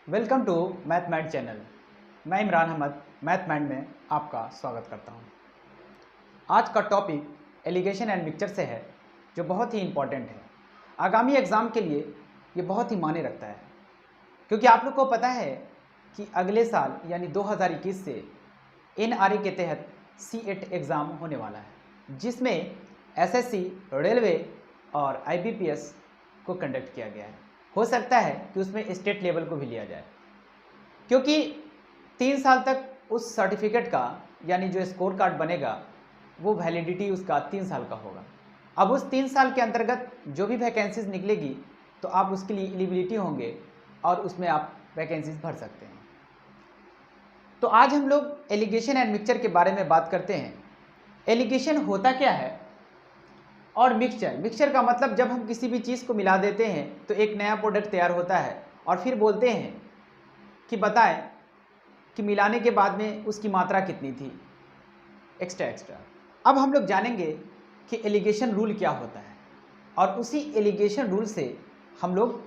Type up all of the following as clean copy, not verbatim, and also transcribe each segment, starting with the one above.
Welcome to मैथमैट channel. मैं इमरान अहमद मैथमैट में आपका स्वागत करता हूं। आज का टॉपिक एलिगेशन एंड मिक्सचर से है, जो बहुत ही इम्पॉर्टेंट है। आगामी एग्ज़ाम के लिए ये बहुत ही मायने रखता है, क्योंकि आप लोग को पता है कि अगले साल यानी 2021 से NRE के तहत C8 एग्ज़ाम होने वाला है, जिसमें SSC, रेलवे और IBPS को कंडक्ट किया गया है। हो सकता है कि उसमें स्टेट लेवल को भी लिया जाए, क्योंकि 3 साल तक उस सर्टिफिकेट का यानी जो स्कोर कार्ड बनेगा वो वैलिडिटी उसका 3 साल का होगा। अब उस 3 साल के अंतर्गत जो भी वैकेंसीज निकलेगी तो आप उसके लिए एलिजिबिलिटी होंगे और उसमें आप वैकेंसीज भर सकते हैं। तो आज हम लोग एलिगेशन एंड मिक्सचर के बारे में बात करते हैं। एलिगेशन होता क्या है और मिक्सचर का मतलब जब हम किसी भी चीज़ को मिला देते हैं तो एक नया प्रोडक्ट तैयार होता है और फिर बोलते हैं कि बताएं कि मिलाने के बाद में उसकी मात्रा कितनी थी, एक्स्ट्रा। अब हम लोग जानेंगे कि एलिगेशन रूल क्या होता है और उसी एलिगेशन रूल से हम लोग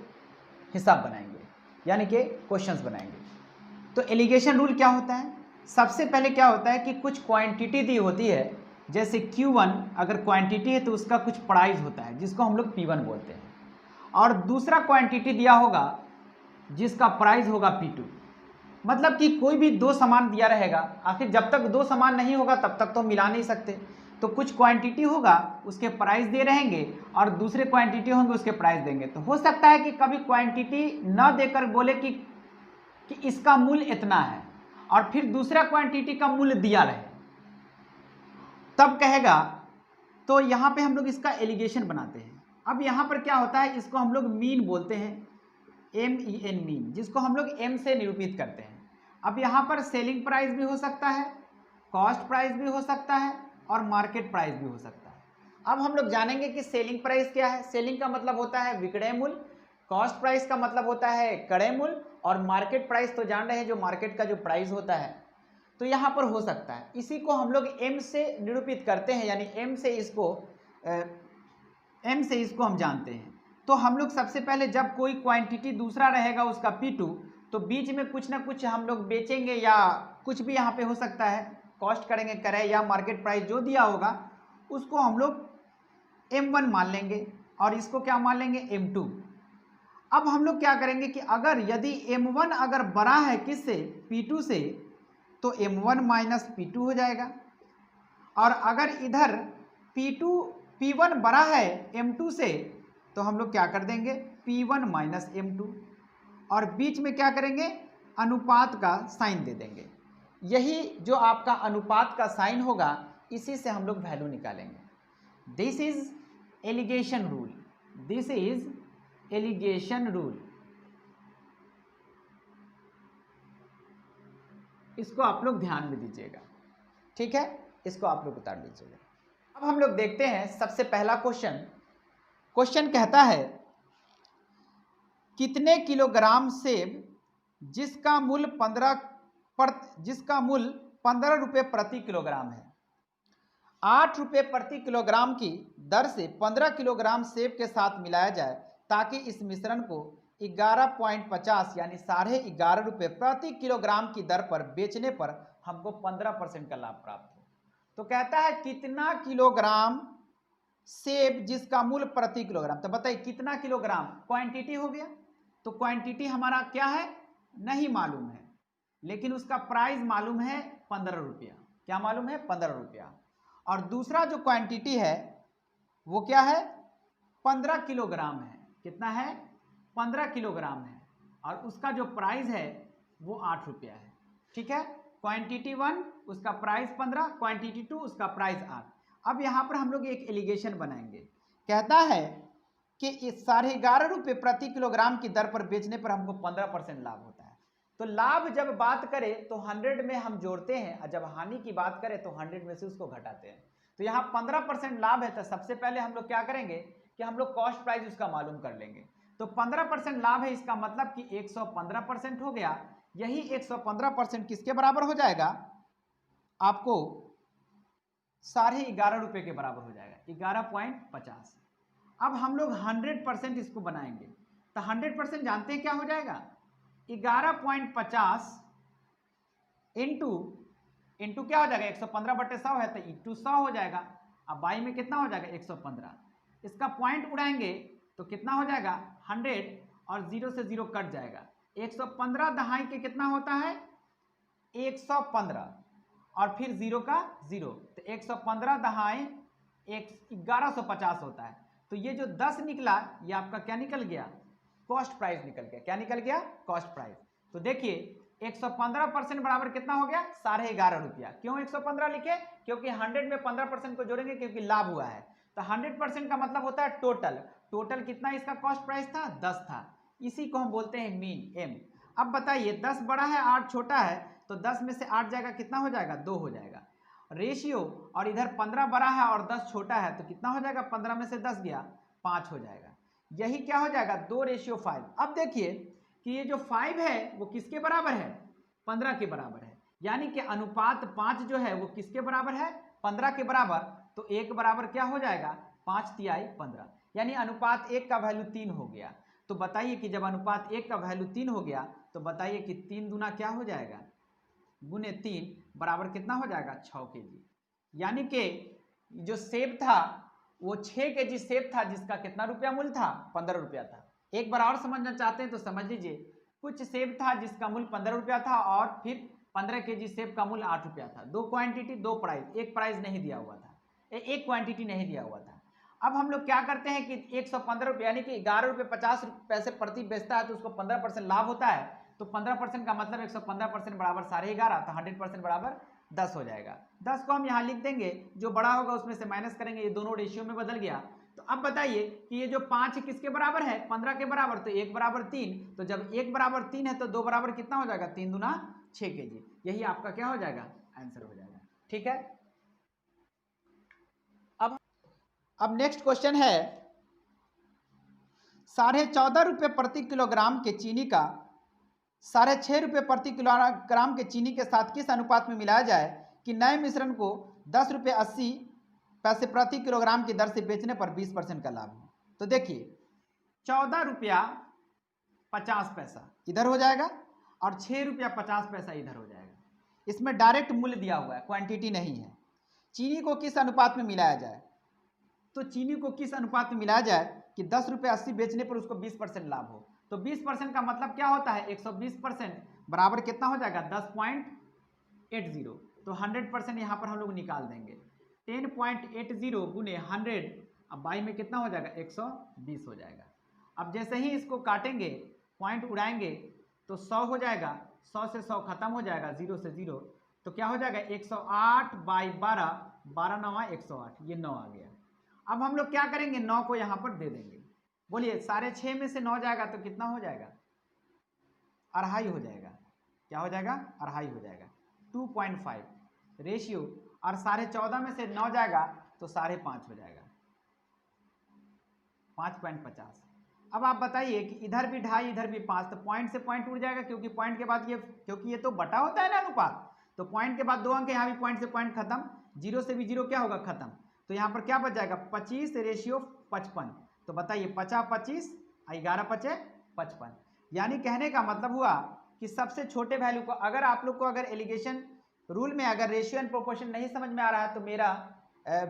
हिसाब बनाएंगे, यानी कि क्वेश्चंस बनाएंगे। तो एलिगेशन रूल क्या होता है? सबसे पहले क्या होता है कि कुछ क्वांटिटी दी होती है, जैसे Q1 अगर क्वांटिटी है तो उसका कुछ प्राइस होता है जिसको हम लोग P1 बोलते हैं, और दूसरा क्वांटिटी दिया होगा जिसका प्राइस होगा P2। मतलब कि कोई भी दो सामान दिया रहेगा, आखिर जब तक दो सामान नहीं होगा तब तक तो मिला नहीं सकते। तो कुछ क्वांटिटी होगा उसके प्राइस दे रहेंगे और दूसरे क्वांटिटी होंगे उसके प्राइस देंगे। तो हो सकता है कि कभी क्वांटिटी न देकर बोले कि इसका मूल्य इतना है और फिर दूसरा क्वांटिटी का मूल्य दिया रहे, तब कहेगा। तो यहाँ पे हम लोग इसका एलिगेशन बनाते हैं। अब यहाँ पर क्या होता है, इसको हम लोग मीन बोलते हैं, MEN मीन, जिसको हम लोग M से निरूपित करते हैं। अब यहाँ पर सेलिंग प्राइस भी हो सकता है, कॉस्ट प्राइस भी हो सकता है और मार्केट प्राइस भी हो सकता है। अब हम लोग जानेंगे कि सेलिंग प्राइस क्या है। सेलिंग का मतलब होता है विक्रय मूल्य, कॉस्ट प्राइस का मतलब होता है क्रय मूल्य, और मार्केट प्राइस तो जान रहे हैं जो मार्केट का जो प्राइस होता है। तो यहाँ पर हो सकता है, इसी को हम लोग M से निरूपित करते हैं, यानी M से इसको हम जानते हैं। तो हम लोग सबसे पहले जब कोई क्वांटिटी दूसरा रहेगा उसका P2, तो बीच में कुछ ना कुछ हम लोग बेचेंगे या कुछ भी यहाँ पे हो सकता है, कॉस्ट करेंगे क्रय या मार्केट प्राइस जो दिया होगा उसको हम लोग M1 मान लेंगे और इसको क्या मान लेंगे, M2। अब हम लोग क्या करेंगे कि अगर यदि M1 अगर बड़ा है किससे, P2 से, तो M1 माइनस P2 हो जाएगा। और अगर इधर P1 बड़ा है M2 से, तो हम लोग क्या कर देंगे, P1 माइनस M2, और बीच में क्या करेंगे, अनुपात का साइन दे देंगे। यही जो आपका अनुपात का साइन होगा, इसी से हम लोग वैल्यू निकालेंगे। This is alligation rule, this is alligation rule. इसको आप लोग ध्यान में दीजिएगा, ठीक है, इसको आप लोग उतार दीजिएगा। अब हम लोग देखते हैं सबसे पहला क्वेश्चन कहता है कितने किलोग्राम सेब जिसका मूल्य 15 रुपये प्रति किलोग्राम है, 8 रुपये प्रति किलोग्राम की दर से 15 किलोग्राम सेब के साथ मिलाया जाए, ताकि इस मिश्रण को 11.50 यानी 11.5 रुपये प्रति किलोग्राम की दर पर बेचने पर हमको 15% का लाभ प्राप्त हो। तो कहता है कितना किलोग्राम सेब जिसका मूल्य प्रति किलोग्राम। तो बताइए कितना किलोग्राम, क्वांटिटी हो गया, तो क्वांटिटी हमारा क्या है, नहीं मालूम है, लेकिन उसका प्राइस मालूम है 15 रुपया। क्या मालूम है, 15 रुपया। और दूसरा जो क्वांटिटी है वो क्या है, 15 किलोग्राम है। कितना है, 15 किलोग्राम है, और उसका जो प्राइस है वो 8 रुपया है। ठीक है, क्वांटिटी 1 उसका प्राइस 15, क्वांटिटी 2 उसका प्राइस 8। अब यहाँ पर हम लोग एक एलिगेशन बनाएंगे। कहता है कि 11.5 रुपये प्रति किलोग्राम की दर पर बेचने पर हमको 15% लाभ होता है। तो लाभ जब बात करें तो 100 में हम जोड़ते हैं, और जब हानि की बात करें तो 100 में से उसको घटाते हैं। तो यहाँ 15% लाभ है, तो सबसे पहले हम लोग क्या करेंगे कि हम लोग कॉस्ट प्राइस उसका मालूम कर लेंगे। तो 15% लाभ है, इसका मतलब कि 115% हो गया। यही 115% किसके बराबर हो जाएगा, आपको 11.5 रुपये के बराबर हो जाएगा, 11.50। अब हम लोग 100% इसको बनाएंगे, तो 100% जानते हैं क्या हो जाएगा, 11.50 इंटू क्या हो जाएगा 115/100 है तो इंटू 100 हो जाएगा। अब बाई में कितना हो जाएगा 115, इसका पॉइंट उड़ाएंगे तो कितना हो जाएगा 100 और 0 से 0 कट जाएगा। 115 दहाई के कितना होता है 115 और फिर 0 का 0 तो 115 दहाई 1150 होता है। तो ये जो 10 निकला ये आपका क्या निकल गया कॉस्ट प्राइस निकल गया। क्या निकल गया कॉस्ट प्राइस। तो देखिए 115% बराबर कितना हो गया 11.5 रुपया। क्यों 115 लिखे क्योंकि 100 में 15% को जोड़ेंगे क्योंकि लाभ हुआ है। तो 100% का मतलब होता है टोटल कितना इसका कॉस्ट प्राइस था 10 था। इसी को हम बोलते हैं मीन एम। अब बताइए 10 बड़ा है 8 छोटा है तो 10 में से 8 जाएगा कितना हो जाएगा 2 हो जाएगा रेशियो। और इधर 15 बड़ा है और 10 छोटा है तो कितना हो जाएगा 15 में से 10 गया 5 हो जाएगा। यही क्या हो जाएगा 2:5। अब देखिए कि ये जो 5 है वो किसके बराबर है 15 के बराबर है। यानी कि अनुपात 5 जो है वो किसके बराबर है 15 के बराबर। तो 1 बराबर क्या हो जाएगा 5×3=15 यानी अनुपात 1 का वैल्यू 3 हो गया। तो बताइए कि जब अनुपात 1 का वैल्यू 3 हो गया तो बताइए कि 3 दूना क्या हो जाएगा गुने 3 बराबर कितना हो जाएगा 6 kg। यानी कि जो सेब था वो 6 kg सेब था जिसका कितना रुपया मूल्य था 15 रुपया था। एक बार और समझना चाहते हैं तो समझ लीजिए कुछ सेब था जिसका मूल्य 15 रुपया था और फिर 15 kg सेब का मूल्य 8 रुपया था। दो क्वांटिटी दो प्राइस, एक प्राइस नहीं दिया हुआ था, एक क्वांटिटी नहीं दिया हुआ था। अब हम लोग क्या करते हैं कि 115 रुपये यानी कि 11.50 रुपये प्रति बेचता है तो उसको 15% लाभ होता है। तो 15% का मतलब 115% बराबर 11.5 तो 100% बराबर 10 हो जाएगा। 10 को हम यहाँ लिख देंगे, जो बड़ा होगा उसमें से माइनस करेंगे, ये दोनों रेशियो में बदल गया। तो अब बताइए कि ये जो 5 किसके बराबर है 15 के बराबर। तो 1 बराबर 3, तो जब 1 बराबर 3 है तो 2 बराबर कितना हो जाएगा 3 दूना 6 kg। यही आपका क्या हो जाएगा आंसर हो जाएगा। ठीक है। अब नेक्स्ट क्वेश्चन है 14.5 रुपये प्रति किलोग्राम के चीनी का 6.5 रुपये प्रति किलोग्राम के चीनी के साथ किस अनुपात में मिलाया जाए कि नए मिश्रण को 10.80 रुपये प्रति किलोग्राम की दर से बेचने पर 20% का लाभ हो। तो देखिए 14 रुपया 50 पैसा इधर हो जाएगा और 6 रुपया 50 पैसा इधर हो जाएगा। इसमें डायरेक्ट मूल्य दिया हुआ है, क्वांटिटी नहीं है। चीनी को किस अनुपात में मिलाया जाए, तो चीनी को किस अनुपात में मिलाया जाए कि 10.80 रुपये बेचने पर उसको 20% लाभ हो। तो 20% का मतलब क्या होता है 120% बराबर कितना हो जाएगा 10.80। तो 100% यहाँ पर हम लोग निकाल देंगे। 10.80 गुने 100 अब बाई में कितना हो जाएगा 120 हो जाएगा। अब जैसे ही इसको काटेंगे पॉइंट उड़ाएंगे तो 100 हो जाएगा, 100 से 100 खत्म हो जाएगा, 0 से 0 तो क्या हो जाएगा 108/12, 12 9 108, ये 9 आ गया। अब हम लोग क्या करेंगे 9 को यहाँ पर दे देंगे। बोलिए 6.5 में से 9 जाएगा तो कितना हो जाएगा 2.5 हो जाएगा। क्या हो जाएगा 2.5 हो जाएगा 2.5 रेशियो। और 14.5 में से 9 जाएगा तो 5.5 हो जाएगा 5.50। अब आप बताइए कि इधर भी 2.5 इधर भी 5 तो पॉइंट से पॉइंट उड़ जाएगा क्योंकि पॉइंट के बाद क्योंकि ये तो बटा होता है ना अनुपात। तो पॉइंट के बाद 2 अंक, यहाँ भी पॉइंट से पॉइंट खत्म, 0 से भी 0 क्या होगा खत्म। तो यहाँ पर क्या बच जाएगा 25:55। तो बताइए 50/25 11×5=55। यानी कहने का मतलब हुआ कि सबसे छोटे वैल्यू को अगर आप लोग को अगर एलिगेशन रूल में अगर रेशियो एंड प्रोपोर्शन नहीं समझ में आ रहा है तो मेरा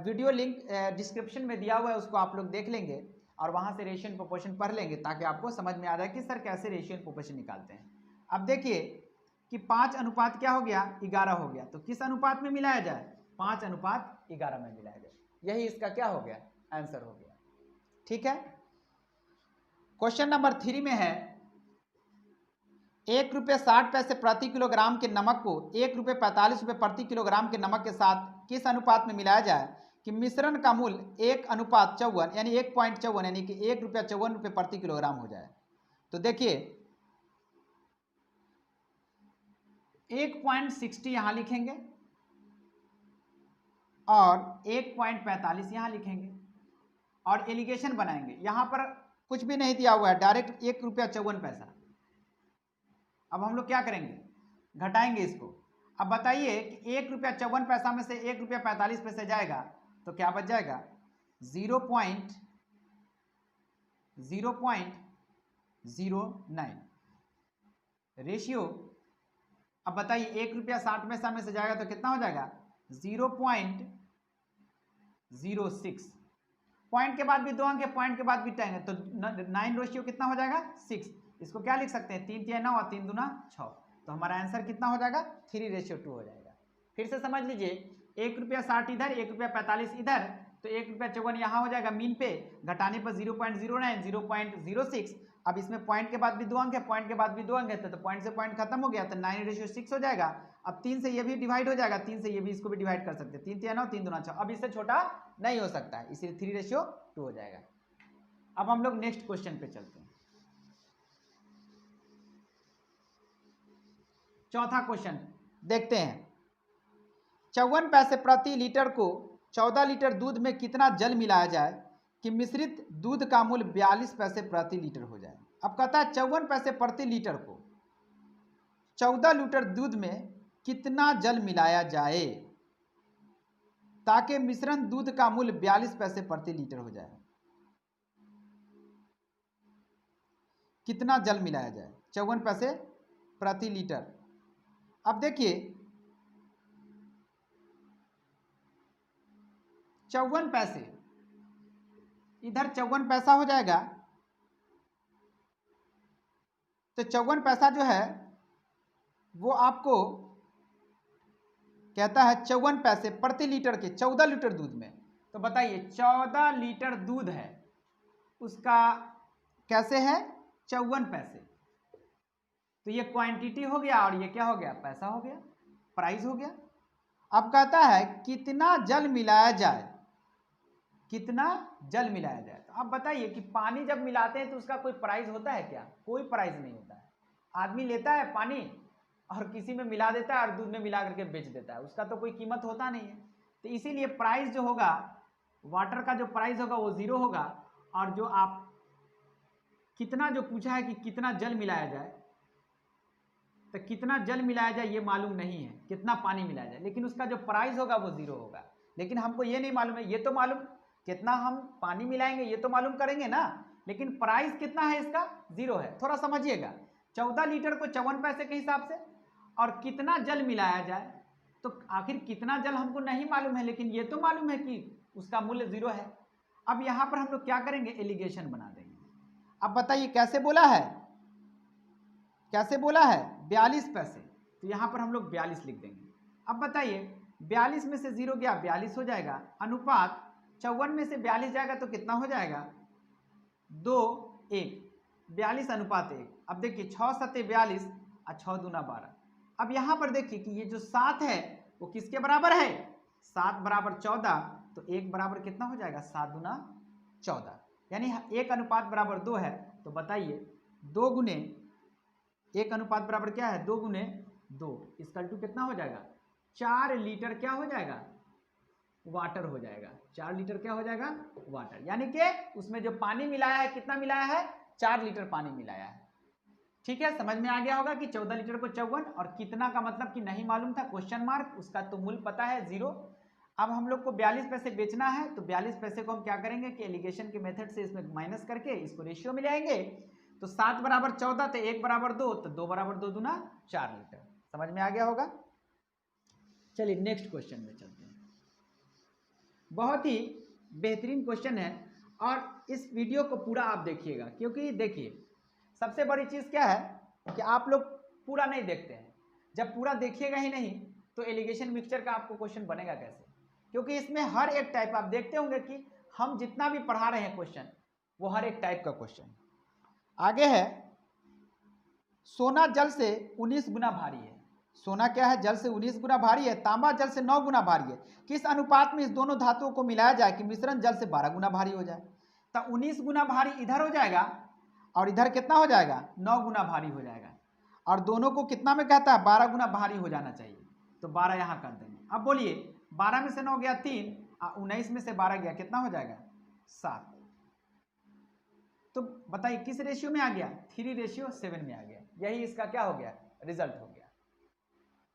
वीडियो लिंक डिस्क्रिप्शन में दिया हुआ है, उसको आप लोग देख लेंगे और वहाँ से रेशियो एंड प्रोपोर्शन पढ़ लेंगे ताकि आपको समझ में आ जाए कि सर कैसे रेशियो एंड प्रोपोर्शन निकालते हैं। अब देखिए कि 5 अनुपात क्या हो गया 11 हो गया। तो किस अनुपात में मिलाया जाए 5:11 में मिलाया जाए। यही इसका क्या हो गया आंसर हो गया। ठीक है। क्वेश्चन नंबर 3 में है 1.60 रुपये प्रति किलोग्राम के नमक को 1.45 रुपये प्रति किलोग्राम के नमक के साथ किस अनुपात में मिलाया जाए कि मिश्रण का मूल्य 1:54 यानी 1.54 यानी कि 1.54 रुपये प्रति किलोग्राम हो जाए। तो देखिए 1.60 यहाँ लिखेंगे और 1.45 यहाँ लिखेंगे और एलिगेशन बनाएंगे। यहाँ पर कुछ भी नहीं दिया हुआ है, डायरेक्ट 1.54 पैसा। अब हम लोग क्या करेंगे घटाएंगे इसको। अब बताइए कि 1.54 पैसा में से 1.45 पैसे जाएगा तो क्या बच जाएगा 0.09। रेशियो, अब बताइए 1 रुपया 60 पैसा में से जाएगा तो कितना हो जाएगा 0.06, पॉइंट के बाद भी 2 अंक है, पॉइंट के बाद भी 10 है, तो 9 रेशियो कितना हो जाएगा 6। इसको क्या लिख सकते हैं 3 3 9 और 3 दूना 6, तो हमारा आंसर कितना हो जाएगा 3:2 हो जाएगा। फिर से समझ लीजिए 1 रुपया 60 इधर, 1 रुपया 45 इधर, तो 1 रुपया 54 यहाँ हो जाएगा मीन पे, घटाने पर 0.09 0.06। अब इसमें पॉइंट के बाद भी 2 अंक है, पॉइंट के बाद भी 2 अंक है, तो पॉइंट से पॉइंट खत्म हो गया, तो 9:6 हो जाएगा। अब 3 से ये भी डिवाइड हो जाएगा, 3 से ये भी इसको भी डिवाइड कर सकते हैं, 3 3 9 3 दूना 6, अब इससे छोटा नहीं हो सकता है, इसलिए 3:2 हो जाएगा। अब हम लोग नेक्स्ट क्वेश्चन पे चलते हैं। चौथा क्वेश्चन देखते हैं, 54 पैसे प्रति लीटर को 14 लीटर दूध में कितना जल मिलाया जाए कि मिश्रित दूध का मूल्य 42 पैसे प्रति लीटर हो जाए। अब कहता है 54 पैसे प्रति लीटर को 14 लीटर दूध में कितना जल मिलाया जाए ताकि मिश्रण दूध का मूल्य 42 पैसे प्रति लीटर हो जाए। कितना जल मिलाया जाए 54 पैसे प्रति लीटर। अब देखिए 54 पैसे, इधर 54 पैसा हो जाएगा, तो 54 पैसा जो है वो आपको कहता है 54 पैसे प्रति लीटर के 14 लीटर दूध में। तो बताइए 14 लीटर दूध है, उसका कैसे है 54 पैसे, तो ये क्वांटिटी हो गया और ये क्या हो गया पैसा हो गया, प्राइस हो गया। अब कहता है कितना जल मिलाया जाए, कितना जल मिलाया जाए। तो अब बताइए कि पानी जब मिलाते हैं तो उसका कोई प्राइस होता है क्या, कोई प्राइस नहीं होता है। आदमी लेता है पानी और किसी में मिला देता है और दूध में मिला करके बेच देता है, उसका तो कोई कीमत होता नहीं है। तो इसीलिए प्राइस जो होगा, वाटर का जो प्राइस होगा वो 0 होगा, और जो आप कितना जो पूछा है कि कितना जल मिलाया जाए, तो कितना जल मिलाया जाए ये मालूम नहीं है, कितना पानी मिलाया जाए, लेकिन उसका जो प्राइस होगा वो 0 होगा। लेकिन हमको ये नहीं मालूम है, ये तो मालूम कितना हम पानी मिलाएंगे ये तो मालूम करेंगे ना, लेकिन प्राइस कितना है इसका 0 है। थोड़ा समझिएगा, 14 लीटर को 54 पैसे के हिसाब से और कितना जल मिलाया जाए, तो आखिर कितना जल हमको नहीं मालूम है, लेकिन ये तो मालूम है कि उसका मूल्य 0 है। अब यहाँ पर हम लोग क्या करेंगे, एलिगेशन बना देंगे। अब बताइए कैसे बोला है, कैसे बोला है 42 पैसे, तो यहाँ पर हम लोग 42 लिख देंगे। अब बताइए 42 में से 0 गया 42 हो जाएगा, अनुपात 54 में से 42 जाएगा तो कितना हो जाएगा 2:1, 42 अनुपात 1। अब देखिए 6 7 42 और 6 दूना 12। अब यहाँ पर देखिए कि ये जो 7 है वो किसके बराबर है, 7 बराबर 14, तो 1 बराबर कितना हो जाएगा 7 दूना 14, यानी 1 अनुपात बराबर 2 है। तो बताइए 2 गुने 1 अनुपात बराबर क्या है 2 गुने 2 इसका टू कितना हो जाएगा 4 लीटर क्या हो जाएगा वाटर हो जाएगा, 4 लीटर क्या हो जाएगा वाटर, यानी कि उसमें जो पानी मिलाया है कितना मिलाया है 4 लीटर पानी मिलाया है। ठीक है, समझ में आ गया होगा कि 14 लीटर को 54 और कितना का मतलब कि नहीं मालूम था क्वेश्चन मार्क, उसका तो मूल्य पता है 0। अब हम लोग को 42 पैसे बेचना है, तो 42 पैसे को हम क्या करेंगे कि एलिगेशन के मेथड से इसमें माइनस करके इसको रेशियो में ले आएंगे। तो 7 बराबर 14 तो 1 बराबर 2, तो 2 बराबर 2 दूना 4 लीटर। समझ में आ गया होगा। चलिए नेक्स्ट क्वेश्चन में चलते हैं। बहुत ही बेहतरीन क्वेश्चन है और इस वीडियो को पूरा आप देखिएगा, क्योंकि देखिए सबसे बड़ी चीज़ क्या है कि आप लोग पूरा नहीं देखते हैं। जब पूरा देखिएगा ही नहीं तो एलिगेशन मिक्सचर का आपको क्वेश्चन बनेगा कैसे, क्योंकि इसमें हर एक टाइप आप देखते होंगे कि हम जितना भी पढ़ा रहे हैं क्वेश्चन वो हर एक टाइप का क्वेश्चन। आगे है सोना जल से 19 गुना भारी है। सोना क्या है जल से 19 गुना भारी है, तांबा जल से 9 गुना भारी है। किस अनुपात में इस दोनों धातुओं को मिलाया जाए कि मिश्रण जल से 12 गुना भारी हो जाए। तो 19 गुना भारी इधर हो जाएगा और इधर कितना हो जाएगा 9 गुना भारी हो जाएगा, और दोनों को कितना में कहता है 12 गुना भारी हो जाना चाहिए, तो 12 यहाँ कर देंगे। अब बोलिए 12 में से 9 गया 3 और 19 में से 12 गया कितना हो जाएगा 7। तो बताइए किस रेशियो में आ गया 3:7 में आ गया। यही इसका क्या हो गया रिजल्ट हो गया।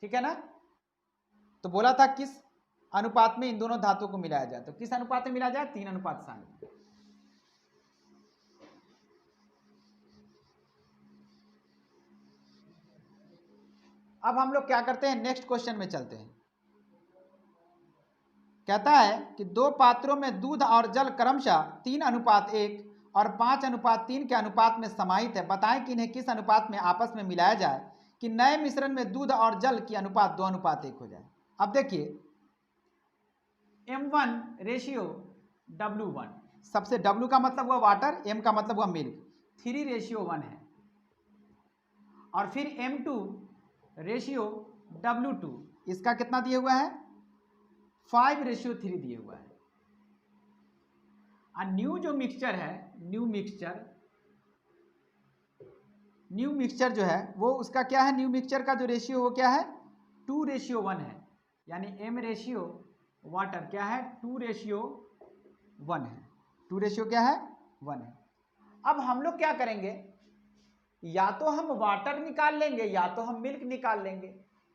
ठीक है ना। तो बोला था किस अनुपात में इन दोनों धातुओं को मिलाया जाए, तो किस अनुपात में मिलाया जाए 3:7। अब हम लोग क्या करते हैं, नेक्स्ट क्वेश्चन में चलते हैं। कहता है कि दो पात्रों में दूध और जल क्रमशः 3:1 और 5:3 के अनुपात में समाहित है। बताएं कि इन्हें किस अनुपात में आपस में मिलाया जाए कि नए मिश्रण में दूध और जल की अनुपात 2:1 हो जाए। अब देखिए M1:W1, सबसे W का मतलब हुआ वाटर, M का मतलब हुआ मिल्क, 3:1 है। और फिर M2:W2, इसका कितना दिया हुआ है, 5:3 दिए हुआ है। और न्यू जो मिक्सचर है, न्यू मिक्सचर जो है वो उसका क्या है, न्यू मिक्सचर का जो रेशियो वो क्या है, 2:1 है। यानी M रेशियो वाटर क्या है, 2:1 है। 2 रेशियो क्या है, 1 है। अब हम लोग क्या करेंगे, या तो हम वाटर निकाल लेंगे या तो हम मिल्क निकाल लेंगे।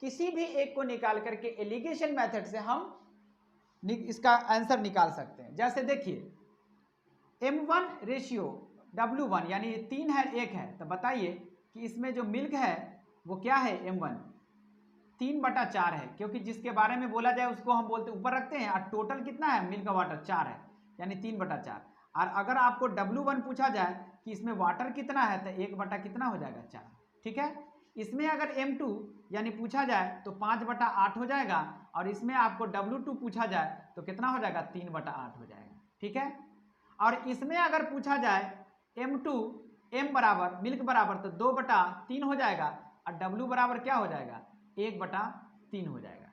किसी भी एक को निकाल करके एलिगेशन मेथड से हम इसका आंसर निकाल सकते हैं। जैसे देखिए M1:W1 यानी 3 है 1 है, तो बताइए कि इसमें जो मिल्क है वो क्या है, M1 3/4 है, क्योंकि जिसके बारे में बोला जाए उसको हम बोलते ऊपर रखते हैं। और टोटल कितना है मिल्क का वाटर 4 है, यानी 3/4। और अगर आपको W1 पूछा जाए कि इसमें वाटर कितना है तो 1 कितना हो जाएगा, 4। ठीक है, इसमें अगर M2 यानी पूछा जाए तो 5/8 हो जाएगा। और इसमें आपको W2 पूछा जाए तो कितना हो जाएगा, 3/8 हो जाएगा। ठीक है, और इसमें अगर पूछा जाए M2 M बराबर मिल्क बराबर तो 2/3 हो जाएगा। और W बराबर क्या हो जाएगा, 1/3 हो जाएगा।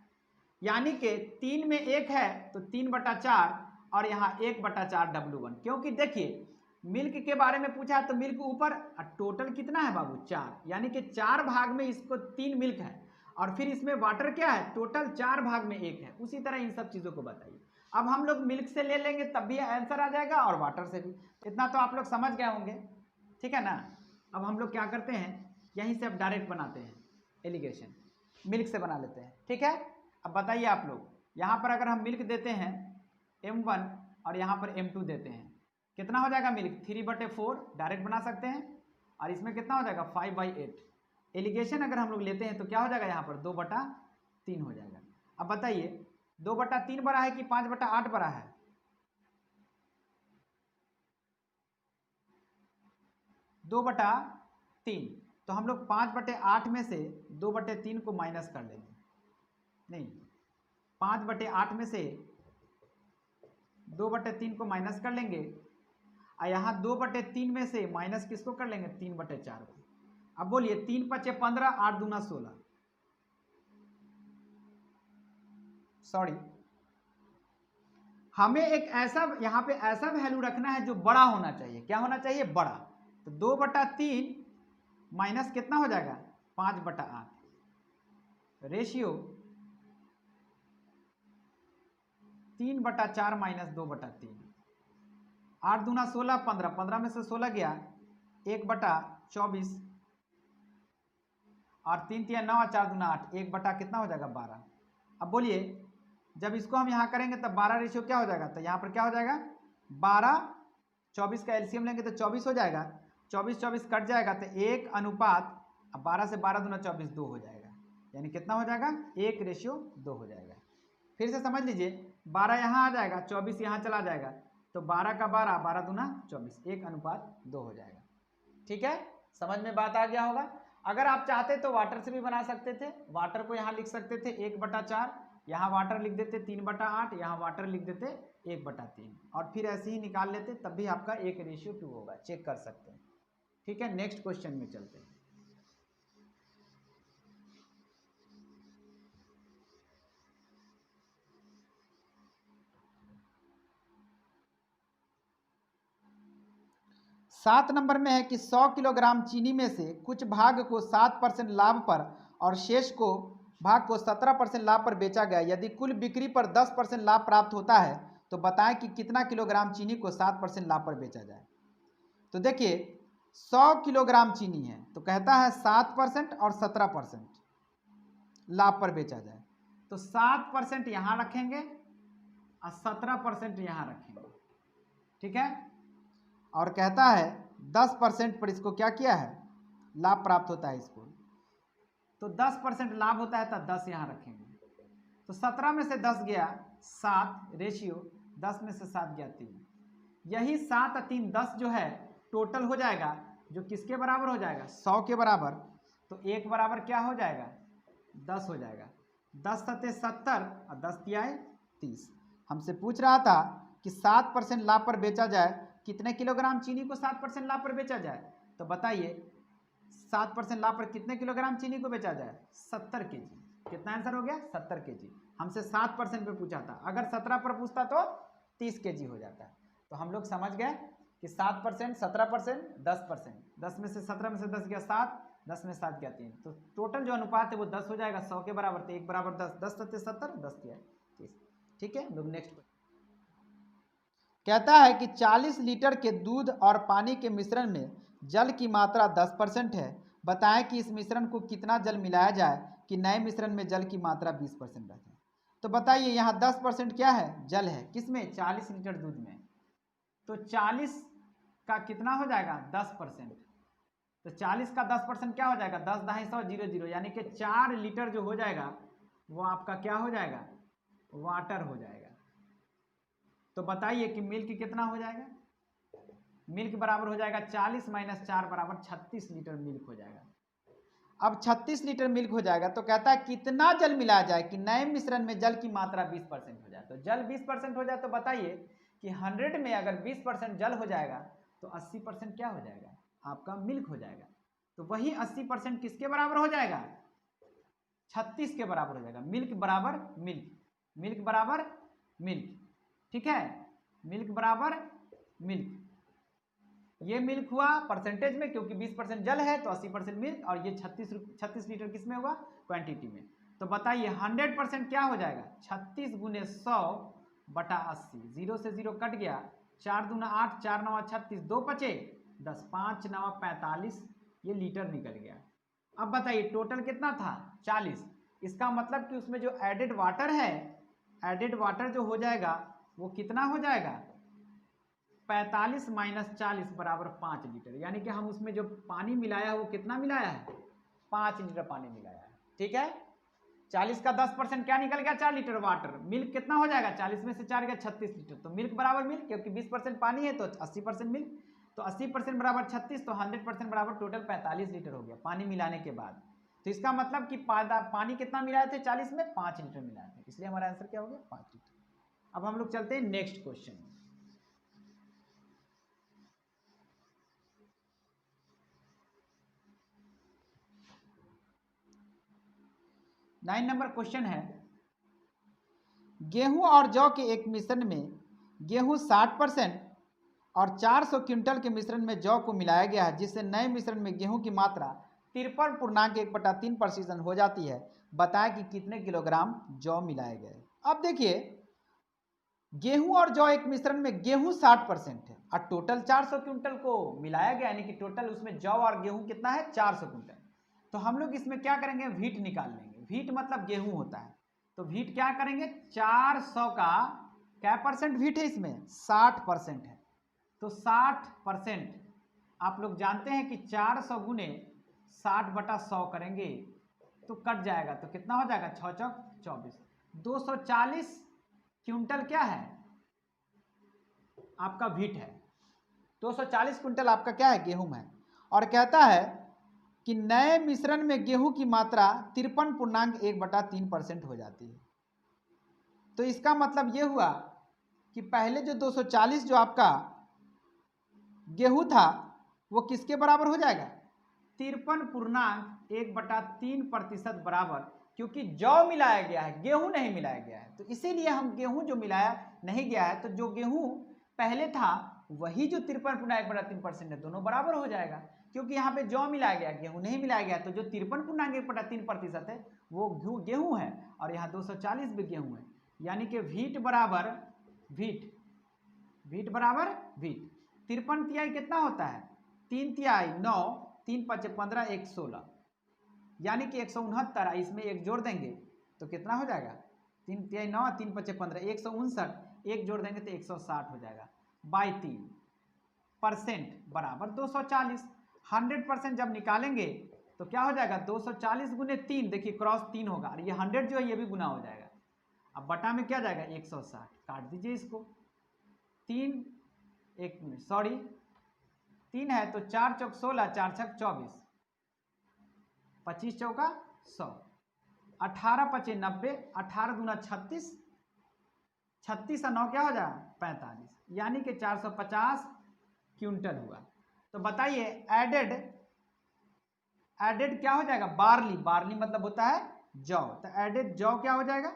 यानी कि 3 में 1 है तो 3/4 और यहाँ 1/4 W1। क्योंकि देखिए मिल्क के बारे में पूछा तो मिल्क ऊपर, और टोटल कितना है बाबू, 4, यानी कि 4 भाग में इसको 3 मिल्क है। और फिर इसमें वाटर क्या है, टोटल 4 भाग में 1 है। उसी तरह इन सब चीज़ों को बताइए। अब हम लोग मिल्क से ले लेंगे तब भी आंसर आ जाएगा और वाटर से भी। इतना तो आप लोग समझ गए होंगे, ठीक है ना। अब हम लोग क्या करते हैं, यहीं से अब डायरेक्ट बनाते हैं एलिगेशन, मिल्क से बना लेते हैं। ठीक है, अब बताइए आप लोग, यहाँ पर अगर हम मिल्क देते हैं M1 और यहाँ पर M2 देते हैं, कितना हो जाएगा मिल्क, 3/4 डायरेक्ट बना सकते हैं। और इसमें कितना हो जाएगा, 5/8। एलिगेशन अगर हम लोग लेते हैं तो क्या हो जाएगा, यहाँ पर 2/3 हो जाएगा। अब बताइए 2/3 बड़ा है कि 5/8 बड़ा है, 2/3। तो हम लोग 5/8 में से 2/3 को माइनस कर लेंगे, नहीं 5/8 में से 2/3 को माइनस कर लेंगे। और यहाँ 2/3 में से माइनस किसको कर लेंगे, 3/4 को। अब बोलिए 3×5 = 15, 8×2 = 16। सॉरी, हमें एक ऐसा यहाँ पे ऐसा वैल्यू रखना है जो बड़ा होना चाहिए। क्या होना चाहिए, बड़ा। तो 2/3 माइनस कितना हो जाएगा, 5/8 रेशियो 3/4 माइनस 2/3। 8×2 = 16, 15, 15 में से 16 गया, 1/24। और 3×3 = 9, 4×2 = 8, 1 कितना हो जाएगा, 12। अब बोलिए जब इसको हम यहाँ करेंगे तब 12 रेशियो क्या हो जाएगा, तो यहाँ पर क्या हो जाएगा, 12, 24 का एलसीएम लेंगे तो 24 हो जाएगा। 24 24 कट जाएगा तो 1:12, अब 12 से 12 दूना 24, 2 हो जाएगा। यानी कितना हो जाएगा, 1:2 हो जाएगा। फिर से समझ लीजिए, 12 यहाँ आ जाएगा, 24 यहाँ चला जाएगा, तो 12 का 12, 12 दूना 24, 1:2 हो जाएगा। ठीक है, समझ में बात आ गया होगा। अगर आप चाहते तो वाटर से भी बना सकते थे। वाटर को यहाँ लिख सकते थे 1/4, यहाँ वाटर लिख देते 3/8, यहाँ वाटर लिख देते 1/3, और फिर ऐसे ही निकाल लेते, तब भी आपका 1:2 होगा। चेक कर सकते हैं। ठीक है, नेक्स्ट क्वेश्चन में चलते हैं। सात नंबर में है कि 100 किलोग्राम चीनी में से कुछ भाग को 7% लाभ पर और शेष को भाग को 17% लाभ पर बेचा गया। यदि कुल बिक्री पर 10% लाभ प्राप्त होता है तो बताएं कि कितना किलोग्राम चीनी को 7% लाभ पर बेचा जाए। तो देखिए 100 किलोग्राम चीनी है तो कहता है 7% और 17% लाभ पर बेचा जाए। तो 7% यहाँ रखेंगे और 17% यहाँ रखेंगे। ठीक है, और कहता है 10% पर इसको क्या किया है, लाभ प्राप्त होता है इसको। तो 10% लाभ होता है, तब 10 यहाँ रखेंगे। तो 17 में से 10 गया 7, रेशियो 10 में से 7 गया 3। यही 7 और 3 10 जो है टोटल हो जाएगा, जो किसके बराबर हो जाएगा, 100 के बराबर। तो 1 बराबर क्या हो जाएगा, 10 हो जाएगा। 10 सत्ते 70 और 10 तियाए 30। हमसे पूछ रहा था कि 7% लाभ पर बेचा जाए, कितने किलोग्राम चीनी को 7% लाभ पर बेचा जाए। तो बताइए 7% लाभ पर कितने किलोग्राम चीनी को बेचा जाए, 70 केजी। कितना आंसर हो गया, 70 केजी। हमसे 7% पे पूछा था, अगर 17 पर पूछता तो 30 केजी हो जाता है। तो हम लोग समझ गए कि 7%, 17%, 10%। 10 में से 17 में से 10 गया 7, 10 में 7 गया 3। तो टोटल जो अनुपात है वो 10 हो जाएगा, 100 के बराबर। तो 1 बराबर 10, 10 सत्ते 70, 10 तिया 30। ठीक है, लोग नेक्स्ट कहता है कि 40 लीटर के दूध और पानी के मिश्रण में जल की मात्रा 10% है। बताएं कि इस मिश्रण को कितना जल मिलाया जाए कि नए मिश्रण में जल की मात्रा 20% रहती है। तो बताइए यहाँ 10% क्या है, जल है। किसमें, 40 लीटर दूध में। तो 40 का कितना हो जाएगा, 10%। तो 40 का 10% क्या हो जाएगा, 10 दहाई 100, 0 0, यानी कि 4 लीटर जो हो जाएगा वो आपका क्या हो जाएगा, वाटर हो जाएगा। तो बताइए कि मिल्क कितना हो जाएगा, मिल्क बराबर हो जाएगा 40 माइनस 4 बराबर 36 लीटर मिल्क हो जाएगा। अब 36 लीटर मिल्क हो जाएगा तो कहता है कितना जल मिलाया जाए कि नए मिश्रण में जल की मात्रा 20% हो जाए। तो जल 20% हो जाए तो बताइए कि 100 में अगर 20% जल हो जाएगा तो 80% क्या हो जाएगा, आपका मिल्क हो जाएगा। तो वही 80% किसके बराबर हो जाएगा, 36 के बराबर हो जाएगा। मिल्क बराबर मिल्क, मिल्क बराबर मिल्क, ठीक है, मिल्क बराबर मिल्क। ये मिल्क हुआ परसेंटेज में, क्योंकि 20% जल है तो 80% मिल्क, और ये 36 लीटर किस में हुआ, क्वांटिटी में। तो बताइए 100% क्या हो जाएगा, 36 गुने 100 बटा 80। 0 से 0 कट गया, 4 दूना 8, 4 नवा 36, 2 बचे 10, 5 नवा 45, ये लीटर निकल गया। अब बताइए टोटल कितना था, 40। इसका मतलब कि उसमें जो एडेड वाटर है, एडेड वाटर जो हो जाएगा वो कितना हो जाएगा, 45 माइनस 40 बराबर 5 लीटर। यानी कि हम उसमें जो पानी मिलाया है वो कितना मिलाया है, 5 लीटर पानी मिलाया है। ठीक है, 40 का 10% क्या निकल गया, 4 लीटर वाटर। मिल्क कितना हो जाएगा, 40 में से 4 गया 36 लीटर। तो मिल्क बराबर मिल्क, क्योंकि 20% पानी है तो 80% मिल्क। तो 80% बराबर 36, तो 100% बराबर टोटल 45 लीटर हो गया पानी मिलाने के बाद। तो इसका मतलब कि पानी कितना मिलाए थे 40 में, 5 लीटर मिलाए थे, इसलिए हमारा आंसर क्या हो गया, 5 लीटर। अब हम लोग चलते हैं नेक्स्ट क्वेश्चन। 9 नंबर क्वेश्चन है, गेहूं और जौ के एक मिश्रण में गेहूं 60% और 400 क्विंटल के मिश्रण में जौ को मिलाया गया है, जिससे नए मिश्रण में गेहूं की मात्रा 53.1/3% हो जाती है। बताएं कि कितने किलोग्राम जौ मिलाए गए। अब देखिए गेहूं और जौ एक मिश्रण में गेहूं 60% है और टोटल 400 क्विंटल को मिलाया गया, यानी कि टोटल उसमें जौ और गेहूं कितना है, 400 क्विंटल। तो हम लोग इसमें क्या करेंगे, वीट निकाल लेंगे। वीट मतलब गेहूं होता है, तो वीट क्या करेंगे, 400 का क्या परसेंट वीट है, इसमें 60% है। तो 60% आप लोग जानते हैं कि 400 गुने 60 बटा 100 करेंगे तो कट जाएगा, तो कितना हो जाएगा, 6 चौक 24। 240 क्विंटल क्या है, आपका वीट है। 240 क्विंटल आपका क्या है, गेहूं है। और कहता है कि नए मिश्रण में गेहूं की मात्रा 53.1/3% हो जाती है। तो इसका मतलब यह हुआ कि पहले जो 240 जो आपका गेहूं था वो किसके बराबर हो जाएगा, 53.1/3% बराबर, क्योंकि जौ मिलाया गया है, गेहूं नहीं मिलाया गया है। तो इसीलिए हम गेहूं जो मिलाया नहीं गया है, तो जो गेहूं पहले था वही जो 53.1/3% है, दोनों बराबर हो जाएगा। क्योंकि यहाँ पे जौ मिलाया गया, गेहूं नहीं मिलाया गया, तो जो 53.1/3% है वो गेहूं है, और यहाँ 240 भी गेहूं है। यानी कि वीट बराबर वीट, वीट बराबर वीट। 53 तिहाई कितना होता है, 3 तिहाई 9, 3 5 15, 1 16, यानी कि 169। इसमें एक जोड़ देंगे तो कितना हो जाएगा, 3 तिहाई 9, 3 5 15, 159, एक जोड़ देंगे तो 160 हो जाएगा। बाई 3% बराबर 240। 100% जब निकालेंगे तो क्या हो जाएगा 240 गुने 3, देखिए क्रॉस 3 होगा और ये 100 जो है ये भी गुना हो जाएगा। अब बटा में क्या जाएगा 160, काट दीजिए इसको। 3 1 मिनट सॉरी 3 है तो 4 चौक 16, 4 छक 24, 25 चौका 100, 18 पचे 90, 18 दूना 36, 36 और 9 क्या हो जाएगा 45, यानी कि 450 क्विंटल हुआ। तो बताइए एडेड क्या हो जाएगा, बार्ली मतलब होता है जौ, तो एडेड जौ क्या हो जाएगा,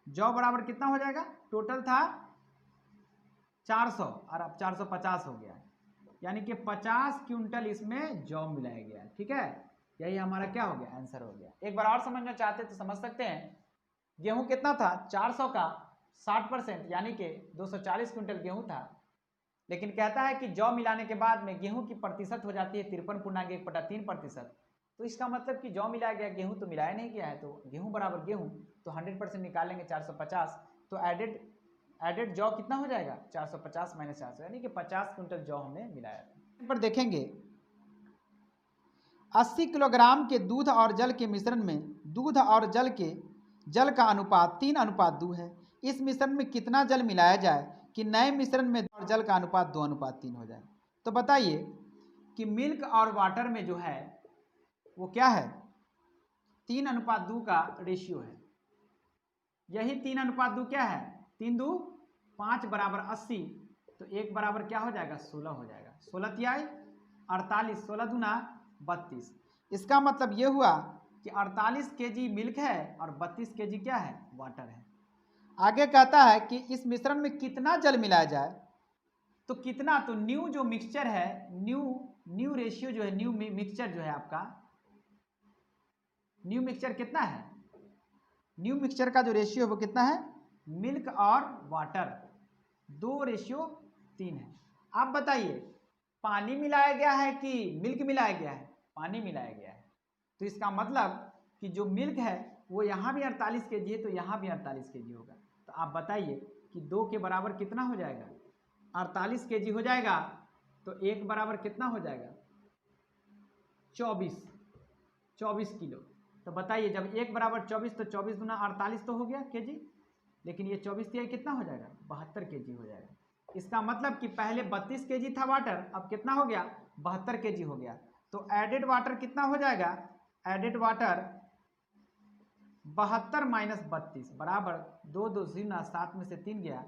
जौ बराबर कितना हो जाएगा, टोटल था 400 और अब 450 हो गया, यानी कि 50 क्विंटल इसमें जौ मिलाया गया। ठीक है, यही हमारा क्या हो गया, आंसर हो गया। एक बार और समझना चाहते तो समझ सकते हैं। गेहूं कितना था 400 का 60% यानी कि 240 क्विंटल गेहूं था, लेकिन कहता है कि जौ मिलाने के बाद में गेहूं की प्रतिशत हो जाती है 53.1/3%। तो इसका मतलब कि जौ मिलाया गया, गेहूं तो मिलाया नहीं गया है, तो गेहूं बराबर गेहूं, तो 100% निकालेंगे 450, तो एडेड जौ कितना हो जाएगा 450 - 400, यानी कि 50 क्विंटल जौ हमने मिलाया था। पर देखेंगे 80 किलोग्राम के दूध और जल के मिश्रण में दूध और जल का अनुपात 3:2 है। इस मिश्रण में कितना जल मिलाया जाए कि नए मिश्रण में और जल का अनुपात 2:3 हो जाए। तो बताइए कि मिल्क और वाटर में जो है वो क्या है, 3:2 का रेशियो है। यही 3:2 क्या है, 3 2 5 बराबर 80, तो 1 बराबर क्या हो जाएगा 16 हो जाएगा। 16 तिहाई 48, 16 दूना 32। इसका मतलब ये हुआ कि 48 केजी मिल्क है और 32 केजी क्या है, वाटर है। आगे कहता है कि इस मिश्रण में कितना जल मिलाया जाए, तो कितना, तो न्यू जो मिक्सचर है, न्यू रेशियो जो है, न्यू मिक्सचर जो है आपका, न्यू मिक्सचर कितना है, न्यू मिक्सचर का जो रेशियो है वो कितना है, मिल्क और वाटर 2:3 है। आप बताइए पानी मिलाया गया है कि मिल्क मिलाया गया है, पानी मिलाया गया है, तो इसका मतलब कि जो मिल्क है वो यहाँ भी 48 केजी है, तो यहाँ भी 48 केजी होगा। तो आप बताइए कि 2 के बराबर कितना हो जाएगा, 48 केजी हो जाएगा, तो 1 बराबर कितना हो जाएगा 24 किलो। तो बताइए जब 1 बराबर 24, तो 24 दूना 48 तो हो गया केजी, लेकिन ये 24 तिहाई कितना हो जाएगा 72 केजी हो जाएगा। इसका मतलब कि पहले 32 केजी था वाटर, अब कितना हो गया 72 केजी हो गया। तो एडेड वाटर कितना हो जाएगा, एडेड वाटर 72 - 32 बराबर 2 2 0 7 में से 3 गया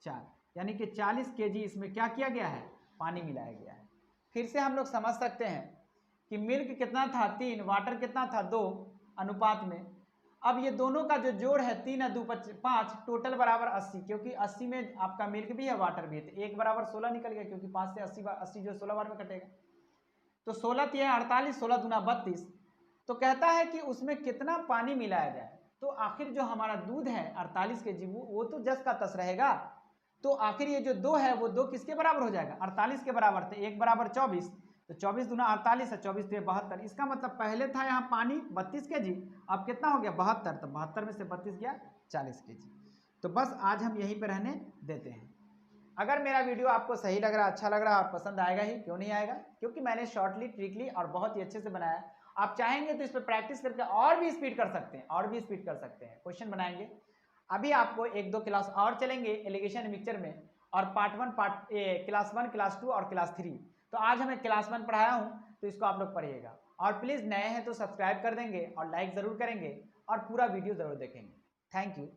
4, यानी कि 40 केजी इसमें क्या किया गया है, पानी मिलाया गया है। फिर से हम लोग समझ सकते हैं कि मिल्क कितना था 3, वाटर कितना था 2 अनुपात में। अब ये दोनों का जो जोड़ है 3 और 2 5, टोटल बराबर 80, क्योंकि 80 में आपका मिल्क भी है वाटर भी है, तो 1 बराबर 16 निकल गया, क्योंकि 5 से 80 जो 16 बार में कटेगा, तो 16 तिहाई 48, 16 दूना 32। तो कहता है कि उसमें कितना पानी मिलाया जाए, तो आखिर जो हमारा दूध है 48 केजी वो तो जस का तस रहेगा, तो आखिर ये जो 2 है वो 2 किसके बराबर हो जाएगा, 48 के बराबर, तो 1 बराबर 24, तो 24 दूना 48 है, 24 तिहाई 72। इसका मतलब पहले था यहाँ पानी 32 केजी, अब कितना हो गया 72, तो 72 में से 32 गया 40 केजी। तो बस आज हम यहीं पर रहने देते हैं। अगर मेरा वीडियो आपको सही लग रहा, अच्छा लग रहा और पसंद आएगा ही, क्यों नहीं आएगा, क्योंकि मैंने शॉर्टली ट्रिकली और बहुत ही अच्छे से बनाया। आप चाहेंगे तो इस पर प्रैक्टिस करके और भी स्पीड कर सकते हैं, क्वेश्चन बनाएंगे। अभी आपको 1-2 क्लास और चलेंगे एलिगेशन मिक्सचर में, और पार्ट 1 क्लास 1 क्लास 2 और क्लास 3। तो आज हमें क्लास 1 पढ़ाया हूँ, तो इसको आप लोग पढ़िएगा, और प्लीज़ नए हैं तो सब्सक्राइब कर देंगे और लाइक ज़रूर करेंगे और पूरा वीडियो ज़रूर देखेंगे। Thank you.